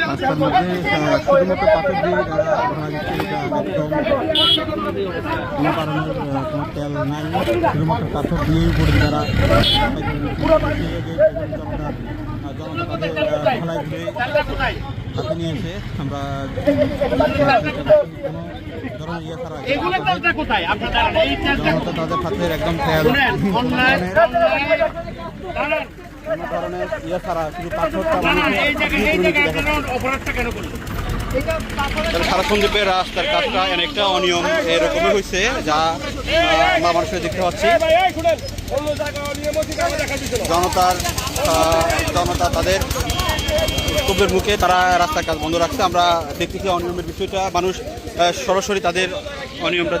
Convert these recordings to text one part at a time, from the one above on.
রাস্তার মধ্যে শুধুমাত্র পাথর দিয়ে ধরা যাচ্ছে কোনো কারণে কোনো তেল নাই, শুধুমাত্র পাথর দিয়েই উপরে তারা জনতা তাদের ঢালাই ঘুরে হাতে নিয়েছে। আমরা জনতা তাদের হাতের একদম খেয়াল ধরনের ইয়ে ছাড়া শুধু সারা সন্দীপের রাস্তার কাজটা অনেকটা অনিয়ম এরকমই হয়েছে, যা আমরা মানুষের দেখতে পাচ্ছি। জনতা তাদের ক্ষোভের মুখে তারা রাস্তার কাজ বন্ধ রাখছে। আমরা দেখতেছি অনিয়মের বিষয়টা, মানুষ সরাসরি তাদের অনিয়মটা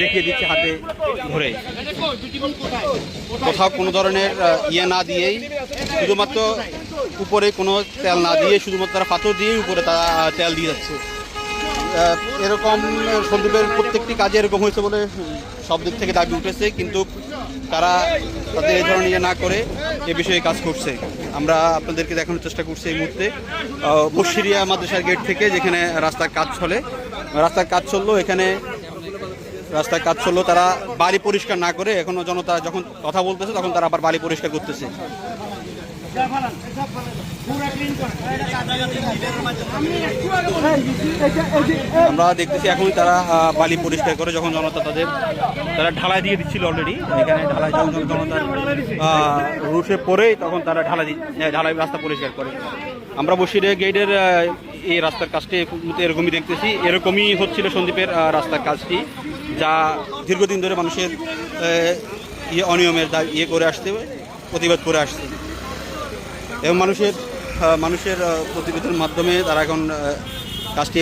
দেখিয়ে দিচ্ছে হাতে ধরে। কোথাও কোনো ধরনের ইয়ে না দিয়েই, শুধুমাত্র উপরে কোনো তেল না দিয়ে, শুধুমাত্র তারা পাথর দিয়েই উপরে তারা তেল দিয়ে যাচ্ছে। এরকম সন্দীপের প্রত্যেকটি কাজে এরকম হয়েছে বলে সব দিক থেকে দাবি উঠেছে, কিন্তু তারা তাদের এই ধরনের ইয়ে না করে এ বিষয়ে কাজ করছে। আমরা আপনাদেরকে দেখানোর চেষ্টা করছি এই মুহূর্তে বসিরিয়া মাদ্রাসার গেট থেকে, যেখানে রাস্তার কাজ চললো। এখানে রাস্তার কাজ চললো, তারা বাড়ি পরিষ্কার না করে এখনো জনতা যখন কথা বলতেছে তখন তারা আবার বাড়ি পরিষ্কার করতেছে। আমরা দেখতেছি এখনই তারা বালি পরিষ্কার করে, যখন জনতা তারা ঢালাই দিয়ে দিচ্ছিল অলরেডি। এখানে ঢালাই যখন জনতার রুশে পড়ে তখন তারা ঢালাই রাস্তা পরিষ্কার করে। আমরা বসিরহাট গেটের এই রাস্তার কাজটি এরকমই দেখতেছি, এরকমই হচ্ছিল সন্দীপের রাস্তার কাজটি, যা দীর্ঘদিন ধরে মানুষের অনিয়মের ইয়ে করে আসতে, প্রতিবাদ করে আসছে। এবং মানুষের প্রতিবাদের মাধ্যমে তারা এখন কাজটি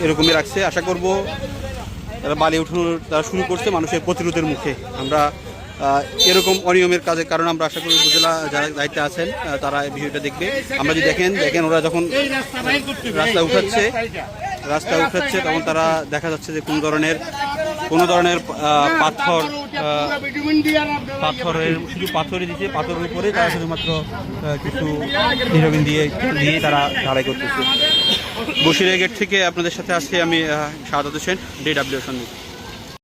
এরকমই রাখছে। আশা করব তারা বালি উঠানোর তারা শুরু করছে মানুষের প্রতিরোধের মুখে। আমরা এরকম অনিয়মের কাজের কারণে আমরা আশা করি উপজেলা যারা দায়িত্বে আছেন তারা এই বিষয়টা দেখবে। আমরা যদি দেখেন ওরা যখন রাস্তা উঠাচ্ছে তখন তারা দেখা যাচ্ছে যে কোনো ধরনের শুধু পাথরই দিচ্ছে, পাথরের উপরে তারা শুধুমাত্র কিছু হিরোইন দিয়ে তারা ঢালাই করতেছে। বসিরহাট গেট থেকে আপনাদের সাথে আছি আমি শাহাদাত হোসেন, DW সন্দীপ।